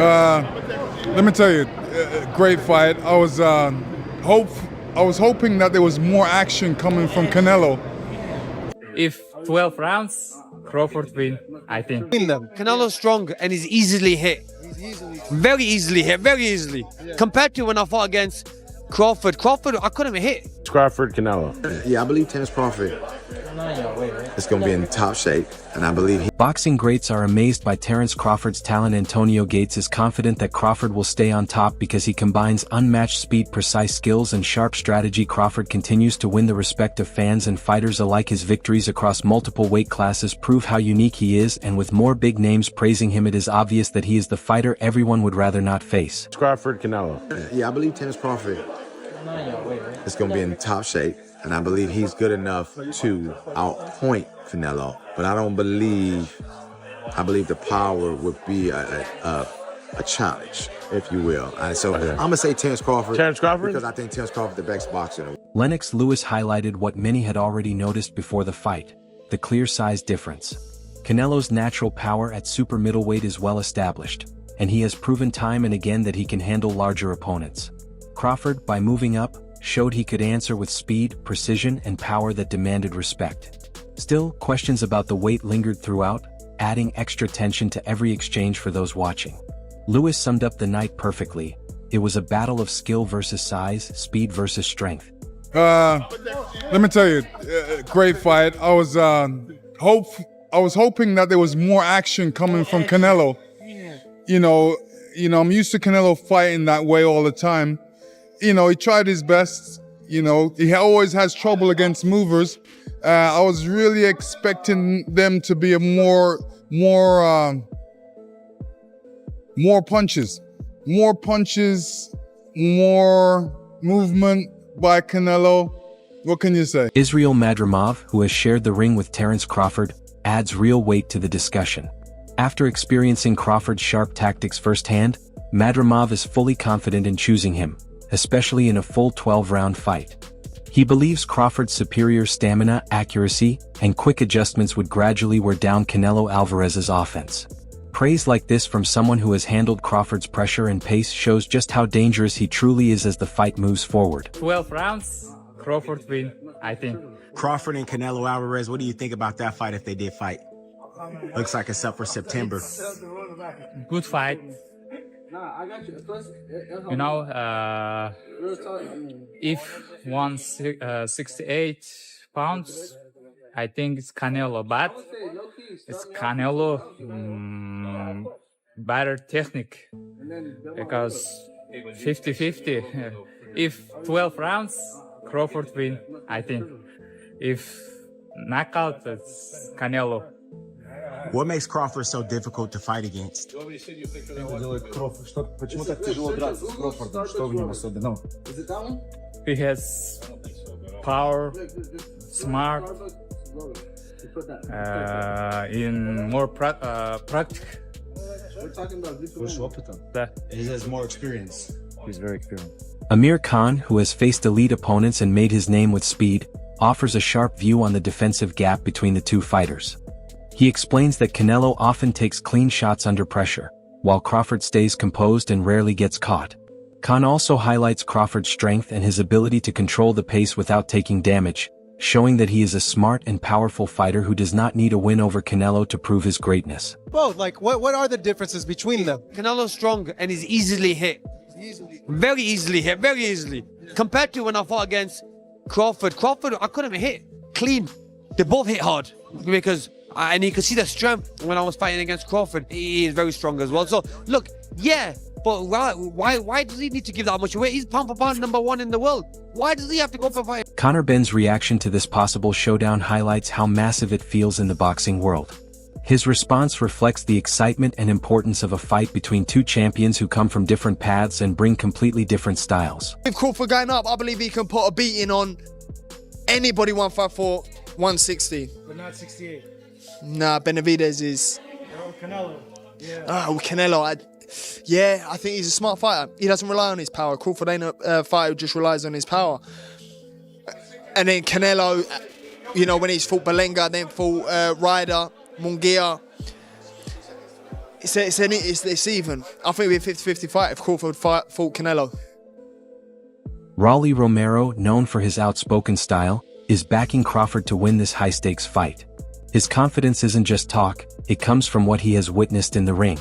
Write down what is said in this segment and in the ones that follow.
Let me tell you, great fight. I was hoping that there was more action coming from Canelo. If 12 rounds, Crawford win, I think. Canelo's strong and he's easily hit. Very easily hit, very easily. Compared to when I fought against Crawford, I couldn't even hit. Crawford, Canelo. Yeah, I believe Terence Crawford is going to be in top shape, and I believe he... Boxing greats are amazed by Terence Crawford's talent. Antonio Gates is confident that Crawford will stay on top because he combines unmatched speed, precise skills, and sharp strategy. Crawford continues to win the respect of fans and fighters alike. His victories across multiple weight classes prove how unique he is, and with more big names praising him, it is obvious that he is the fighter everyone would rather not face. Crawford, Canelo. Yeah, I believe Terence Crawford is going to be in top shape, and I believe he's good enough to outpoint Canelo. But I believe the power would be a challenge, if you will. So I'm going to say Terence Crawford. Terence Crawford? Because I think Terence Crawford is the best boxer. Lennox Lewis highlighted what many had already noticed before the fight: the clear size difference. Canelo's natural power at super middleweight is well established, and he has proven time and again that he can handle larger opponents. Crawford, by moving up, showed he could answer with speed, precision, and power that demanded respect. Still, questions about the weight lingered throughout, adding extra tension to every exchange for those watching. Lewis summed up the night perfectly. It was a battle of skill versus size, speed versus strength. Let me tell you, great fight. I was hoping that there was more action coming from Canelo. You know, I'm used to Canelo fighting that way all the time. He tried his best. He always has trouble against movers. I was really expecting them to be more punches, more movement by Canelo. What can you say? Israel Madrimov, who has shared the ring with Terence Crawford, adds real weight to the discussion. After experiencing Crawford's sharp tactics firsthand, Madrimov is fully confident in choosing him, especially in a full 12-round fight. He believes Crawford's superior stamina, accuracy, and quick adjustments would gradually wear down Canelo Alvarez's offense. Praise like this from someone who has handled Crawford's pressure and pace shows just how dangerous he truly is as the fight moves forward. 12 rounds, Crawford win, I think. Crawford and Canelo Alvarez, what do you think about that fight if they did fight? Looks like it's up for September. Good fight. If 168 pounds, I think it's Canelo, but it's Canelo better technique because 50-50. If 12 rounds, Crawford win, I think. If knockout, it's Canelo. What makes Crawford so difficult to fight against? He has power, smart, in more practical. He has more experience. He's very experienced. Amir Khan, who has faced elite opponents and made his name with speed, offers a sharp view on the defensive gap between the two fighters. He explains that Canelo often takes clean shots under pressure, while Crawford stays composed and rarely gets caught. Khan also highlights Crawford's strength and his ability to control the pace without taking damage, showing that he is a smart and powerful fighter who does not need a win over Canelo to prove his greatness. Both, what are the differences between them? Canelo's strong and he's easily hit. Very easily hit, very easily. Compared to when I fought against Crawford, I couldn't even hit. Clean. They both hit hard because... and you can see the strength when I was fighting against Crawford. He is very strong as well. So, look, yeah, but why does he need to give that much away? He's pound for pound #1 in the world. Why does he have to go for fight? Conor Benn's reaction to this possible showdown highlights how massive it feels in the boxing world. His response reflects the excitement and importance of a fight between two champions who come from different paths and bring completely different styles. With Crawford going up, I believe he can put a beating on anybody 154, 160. But not 68. Nah, Benavidez is... Canelo. Yeah. Oh, Canelo. I think he's a smart fighter. He doesn't rely on his power. Crawford ain't a fighter who just relies on his power. And then Canelo, when he's fought Belenga, then fought Ryder, Munguia. It's even. I think it'd be a 50-50 fight if Crawford fought Canelo. Rolly Romero, known for his outspoken style, is backing Crawford to win this high-stakes fight. His confidence isn't just talk, it comes from what he has witnessed in the ring.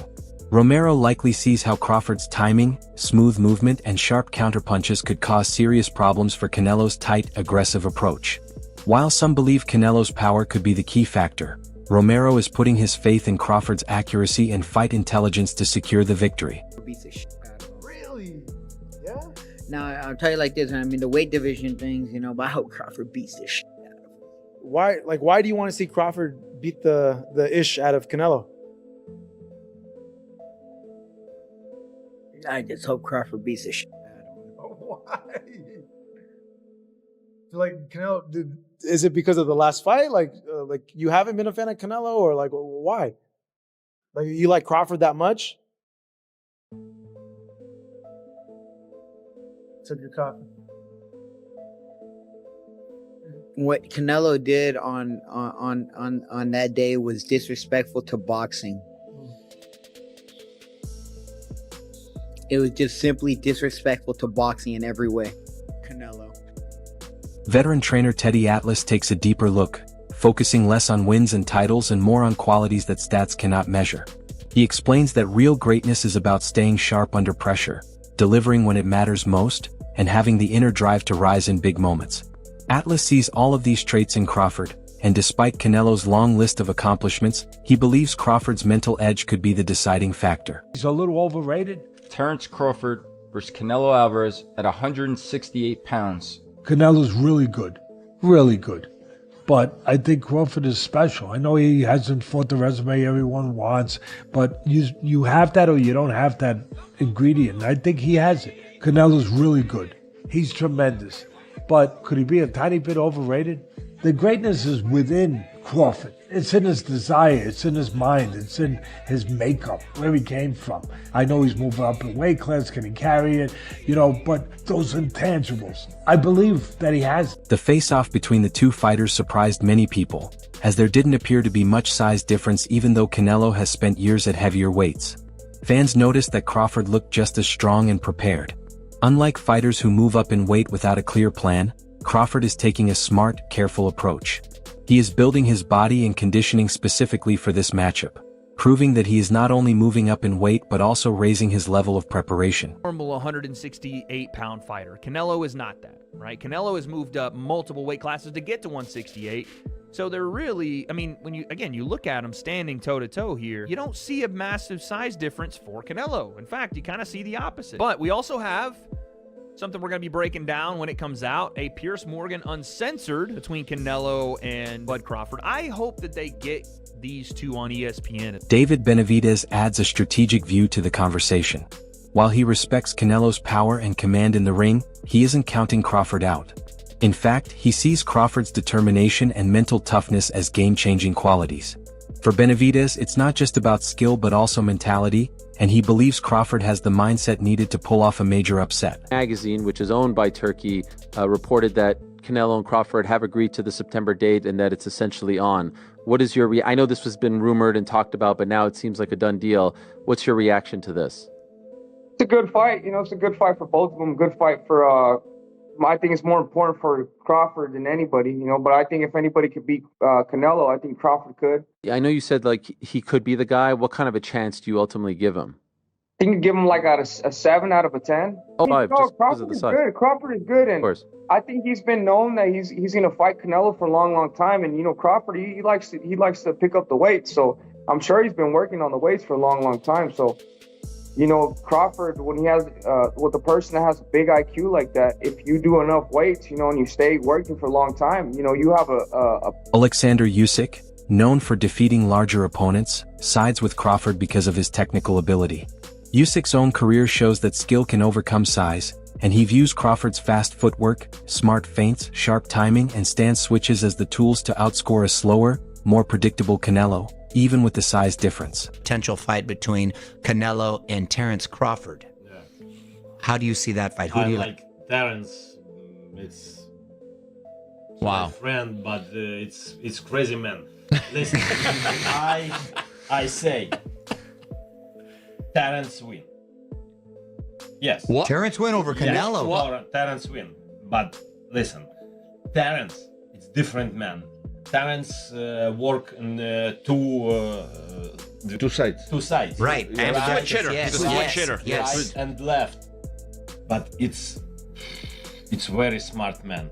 Romero likely sees how Crawford's timing, smooth movement and sharp counterpunches could cause serious problems for Canelo's tight, aggressive approach. While some believe Canelo's power could be the key factor, Romero is putting his faith in Crawford's accuracy and fight intelligence to secure the victory. Really? Yeah? Now, I'll tell you like this, I mean, the weight division things, you know, but I hope Crawford beats this shit out of him. Why do you want to see Crawford beat the ish out of Canelo? I just hope Crawford beats this shit out of him. Why? Like Canelo, is it because of the last fight? Like you haven't been a fan of Canelo, or like why? Like you like Crawford that much? Took your coffee. What Canelo did on that day was disrespectful to boxing. It was just simply disrespectful to boxing in every way. Canelo. Veteran trainer Teddy Atlas takes a deeper look, focusing less on wins and titles and more on qualities that stats cannot measure. He explains that real greatness is about staying sharp under pressure, delivering when it matters most, and having the inner drive to rise in big moments. Atlas sees all of these traits in Crawford, and despite Canelo's long list of accomplishments, he believes Crawford's mental edge could be the deciding factor. He's a little overrated. Terence Crawford versus Canelo Alvarez at 168 pounds. Canelo's really good. Really good. But I think Crawford is special. I know he hasn't fought the resume everyone wants, but you have that or you don't have that ingredient. I think he has it. Canelo's really good. He's tremendous. But could he be a tiny bit overrated? The greatness is within Crawford. It's in his desire, it's in his mind, it's in his makeup, where he came from. I know he's moving up in weight class, can he carry it? But those intangibles, I believe that he has. The face-off between the two fighters surprised many people, as there didn't appear to be much size difference even though Canelo has spent years at heavier weights. Fans noticed that Crawford looked just as strong and prepared. Unlike fighters who move up in weight without a clear plan, Crawford is taking a smart, careful approach. He is building his body and conditioning specifically for this matchup, proving that he is not only moving up in weight but also raising his level of preparation. Normal 168-pound fighter. Canelo is not that, right? Canelo has moved up multiple weight classes to get to 168. So they're really, I mean, when you look at him standing toe-to-toe here, you don't see a massive size difference for Canelo. In fact, you kind of see the opposite. But we also have something we're going to be breaking down when it comes out, a Pierce Morgan Uncensored between Canelo and Bud Crawford. I hope that they get these two on ESPN. David Benavidez adds a strategic view to the conversation. While he respects Canelo's power and command in the ring, he isn't counting Crawford out. In fact, he sees Crawford's determination and mental toughness as game-changing qualities. For Benavidez, it's not just about skill but also mentality, and he believes Crawford has the mindset needed to pull off a major upset. Magazine, which is owned by Turkey, reported that Canelo and Crawford have agreed to the September date and that it's essentially on. What is your I know this has been rumored and talked about, but now it seems like a done deal. What's your reaction to this? It's a good fight. It's a good fight for both of them. Good fight for I think it's more important for Crawford than anybody, but I think if anybody could beat Canelo, I think Crawford could. I know you said he could be the guy. What kind of a chance do you ultimately give him? I think you give him a 7 out of a 10. Oh, 5, just because of the size. Good. Crawford is good, and of course. I think he's been known that he's going to fight Canelo for a long time. And Crawford, he likes to pick up the weight, so I'm sure he's been working on the weights for a long time. So. Crawford, when he has, with a person that has a big IQ like that, if you do enough weights, and you stay working for a long time, you have a Alexander Usyk, known for defeating larger opponents, sides with Crawford because of his technical ability. Usyk's own career shows that skill can overcome size, and he views Crawford's fast footwork, smart feints, sharp timing, and stance switches as the tools to outscore a slower, more predictable Canelo, even with the size difference. Potential fight between Canelo and Terence Crawford. Yeah. How do you see that fight? Who do you like? Terence, it's wow. My friend, but it's crazy man. Listen, I say Terence win. Yes. What? Terence win over Canelo. Terence win. But listen, Terence is different man. Terence work in two sides. Two sides. Right. And Right. switch hitter. Yes. He's a switch Yes. hitter. Yes. Right and left. But it's very smart man.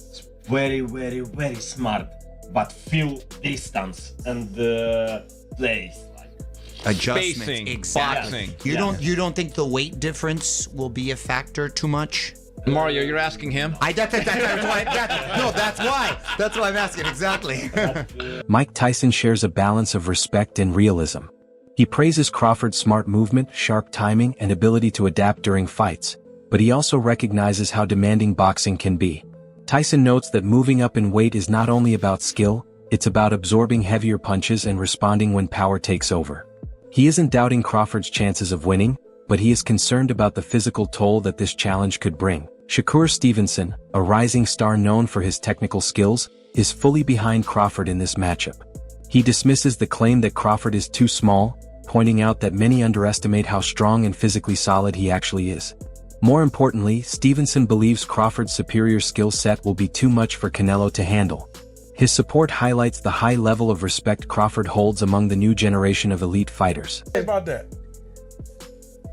It's very, very, very smart. But feel distance and place. Adjustments. Spacing, Exactly. boxing. You don't think the weight difference will be a factor too much? Mario, you're asking him? That's why. That's why I'm asking, exactly. Mike Tyson shares a balance of respect and realism. He praises Crawford's smart movement, sharp timing, and ability to adapt during fights, but he also recognizes how demanding boxing can be. Tyson notes that moving up in weight is not only about skill, it's about absorbing heavier punches and responding when power takes over. He isn't doubting Crawford's chances of winning, but he is concerned about the physical toll that this challenge could bring. Shakur Stevenson, a rising star known for his technical skills, is fully behind Crawford in this matchup. He dismisses the claim that Crawford is too small, pointing out that many underestimate how strong and physically solid he actually is. More importantly, Stevenson believes Crawford's superior skill set will be too much for Canelo to handle. His support highlights the high level of respect Crawford holds among the new generation of elite fighters. What about that?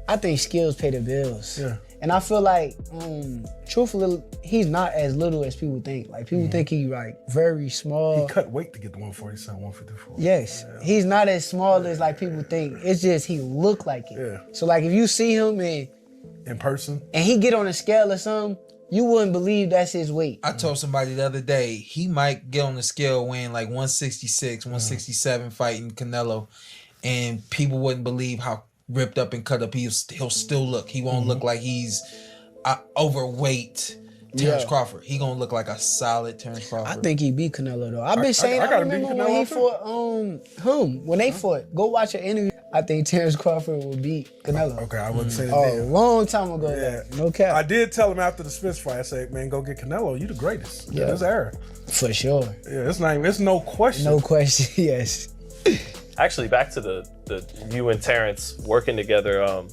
I think skills pay the bills. Yeah. And I feel like, truthfully, he's not as little as people think. Like, people think he's like very small. He cut weight to get to 147, 154. Yes. Yeah. He's not as small as like people think. It's just he look like it. Yeah. So like if you see him and in person and he get on a scale or something, you wouldn't believe that's his weight. I told somebody the other day, he might get on the scale weighing like 166, 167 fighting Canelo, and people wouldn't believe how ripped up and cut up he'll still look. He won't look like he's overweight Terence Crawford. He gonna look like a solid Terence Crawford. I think he beat Canelo though. I've been saying, I gotta beat remember when Canelo he too. fought when they fought. Go watch an interview. I think Terence Crawford will beat Canelo. Okay, I wouldn't say that. Oh, then. long time ago. Yeah. No cap. I did tell him after the Smith fight, I said, man, go get Canelo. You the greatest. Yeah. Yeah. This era. For sure. Yeah, it's no question. No question, yes. Actually, back to the you and Terence working together,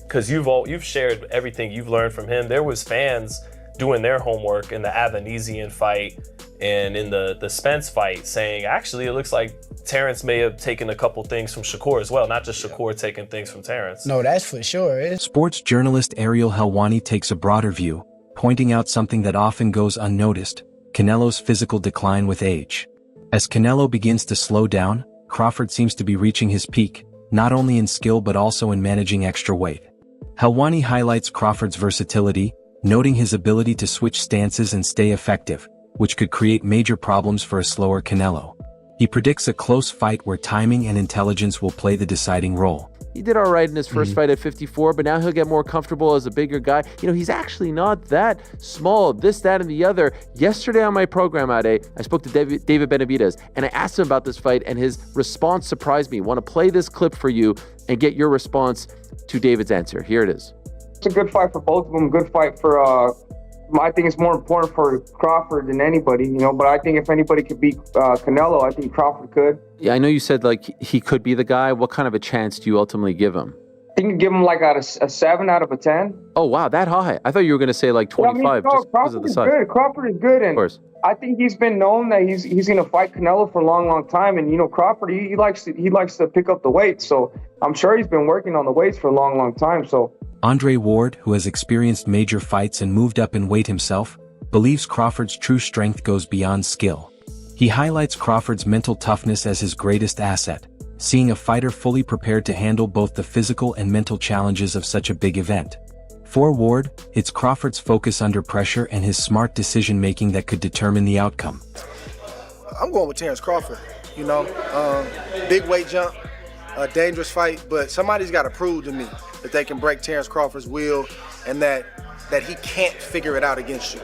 because you've shared everything you've learned from him. There was fans doing their homework in the Avanesian fight and in the Spence fight, saying actually it looks like Terence may have taken a couple things from Shakur as well, not just Shakur taking things from Terence. No, that's for sure. Sports journalist Ariel Helwani takes a broader view, pointing out something that often goes unnoticed: Canelo's physical decline with age. As Canelo begins to slow down, Crawford seems to be reaching his peak, not only in skill but also in managing extra weight. Helwani highlights Crawford's versatility, noting his ability to switch stances and stay effective, which could create major problems for a slower Canelo. He predicts a close fight where timing and intelligence will play the deciding role. He did all right in his first fight at 54, but now he'll get more comfortable as a bigger guy. You know, he's actually not that small, this, that, and the other. Yesterday on my program, Ade, I spoke to David Benavidez, and I asked him about this fight, and his response surprised me. I want to play this clip for you and get your response to David's answer. Here it is. It's a good fight for both of them. Good fight for, I think it's more important for Crawford than anybody, you know, but I think if anybody could beat Canelo, I think Crawford could. Yeah, I know you said, like, he could be the guy. What kind of a chance do you ultimately give him? I think you give him like a 7 out of a 10. Oh, wow, that high. I thought you were going to say, like, 25, no, just because of the size. Good. Crawford is good, and Of course. I think he's been known that he's going to fight Canelo for a long, long time. And you know, Crawford, he likes to pick up the weight, so I'm sure he's been working on the weights for a long, long time. So Andre Ward, who has experienced major fights and moved up in weight himself, believes Crawford's true strength goes beyond skill. He highlights Crawford's mental toughness as his greatest asset, seeing a fighter fully prepared to handle both the physical and mental challenges of such a big event. For Ward, it's Crawford's focus under pressure and his smart decision-making that could determine the outcome. I'm going with Terence Crawford. You know, big weight jump, a dangerous fight, but somebody's got to prove to me that they can break Terence Crawford's will and that he can't figure it out against you.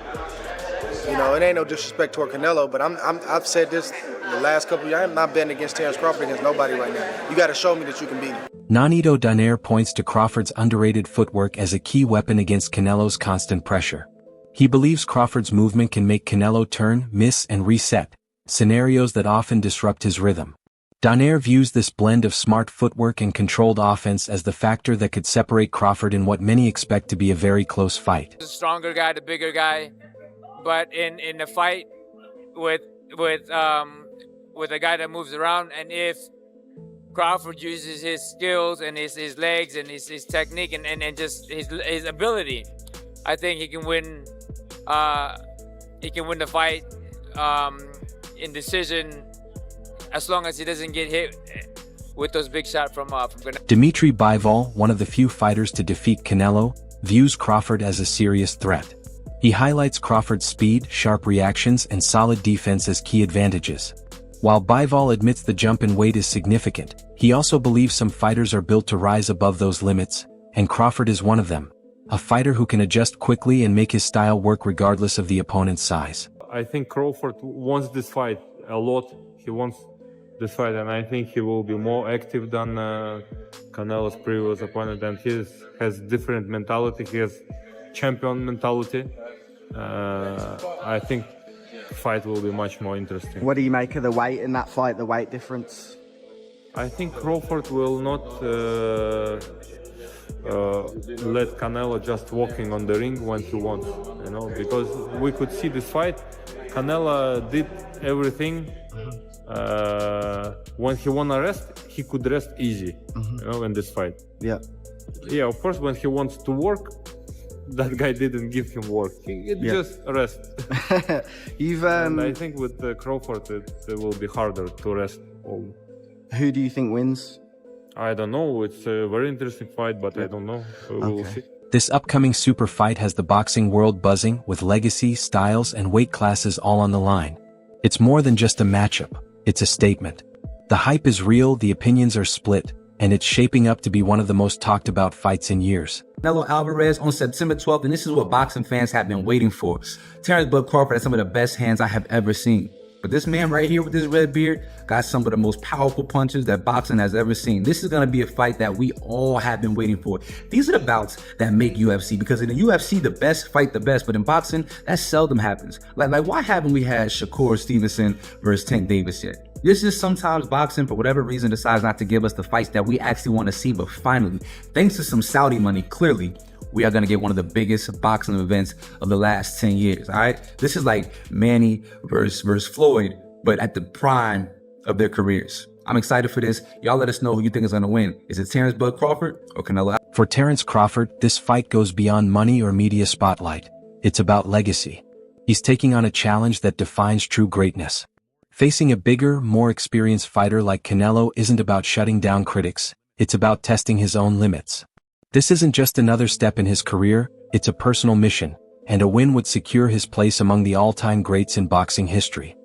You know, it ain't no disrespect toward Canelo, but I've said this the last couple of years. I'm not betting against Terence Crawford against nobody right now. You got to show me that you can beat him. Nonito Donaire points to Crawford's underrated footwork as a key weapon against Canelo's constant pressure. He believes Crawford's movement can make Canelo turn, miss, and reset, scenarios that often disrupt his rhythm. Donaire views this blend of smart footwork and controlled offense as the factor that could separate Crawford in what many expect to be a very close fight. The stronger guy, the bigger guy, but in the fight with a guy that moves around, and if Crawford uses his skills and his legs and his technique and just his ability, I think he can win. He can win the fight in decision, as long as he doesn't get hit with those big shots from Canelo. Dimitri Bivol, one of the few fighters to defeat Canelo, views Crawford as a serious threat. He highlights Crawford's speed, sharp reactions, and solid defense as key advantages. While Bivol admits the jump in weight is significant, he also believes some fighters are built to rise above those limits, and Crawford is one of them. A fighter who can adjust quickly and make his style work regardless of the opponent's size. I think Crawford wants this fight a lot. He wants this fight, and I think he will be more active than Canelo's previous opponent, and he has different mentality. He has champion mentality. I think the fight will be much more interesting. What do you make of the weight in that fight, the weight difference? I think Crawford will not let Canelo just walking on the ring when he wants, because we could see this fight. Canelo did everything. When he want to rest, he could rest easy, in this fight. Yeah. Yeah, of course, when he wants to work, that guy didn't give him work. It just rest. And I think with Crawford, it will be harder to rest. Who do you think wins? I don't know. It's a very interesting fight, but I don't know. We'll see. This upcoming super fight has the boxing world buzzing, with legacy, styles, and weight classes all on the line. It's more than just a matchup. It's a statement. The hype is real, the opinions are split, and it's shaping up to be one of the most talked about fights in years. Canelo Alvarez on September 12th, and this is what boxing fans have been waiting for. Terence Crawford has some of the best hands I have ever seen. But this man right here with this red beard got some of the most powerful punches that boxing has ever seen. This is going to be a fight that we all have been waiting for. These are the bouts that make UFC, because in the UFC, the best fight the best, but in boxing, that seldom happens. Like why haven't we had Shakur Stevenson versus Tank Davis yet? This is sometimes boxing, for whatever reason, decides not to give us the fights that we actually want to see. But finally, thanks to some Saudi money, clearly, we are going to get one of the biggest boxing events of the last 10 years, all right? This is like Manny versus Floyd, but at the prime of their careers. I'm excited for this. Y'all let us know who you think is going to win. Is it Terence Crawford or Canelo? For Terence Crawford, this fight goes beyond money or media spotlight. It's about legacy. He's taking on a challenge that defines true greatness. Facing a bigger, more experienced fighter like Canelo isn't about shutting down critics. It's about testing his own limits. This isn't just another step in his career, it's a personal mission, and a win would secure his place among the all-time greats in boxing history.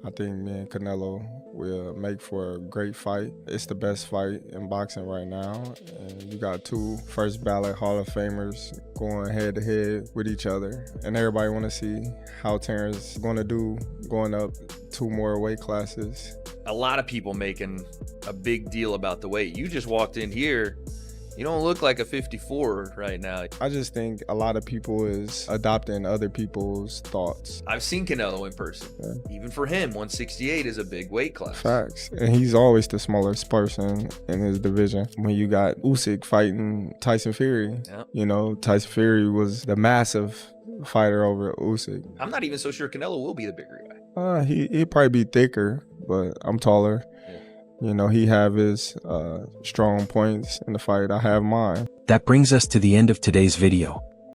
I think me and Canelo will make for a great fight. It's the best fight in boxing right now. And you got two first ballot Hall of Famers going head to head with each other. And everybody want to see how Terence is going to do going up 2 more weight classes. A lot of people making a big deal about the weight. You just walked in here. You don't look like a 54 right now. I just think a lot of people is adopting other people's thoughts. I've seen Canelo in person. Yeah. Even for him, 168 is a big weight class. Facts. And he's always the smallest person in his division. When you got Usyk fighting Tyson Fury, Tyson Fury was the massive fighter over Usyk. I'm not even so sure Canelo will be the bigger guy. He'd probably be thicker, but I'm taller. He have his strong points in the fight. I have mine. That brings us to the end of today's video.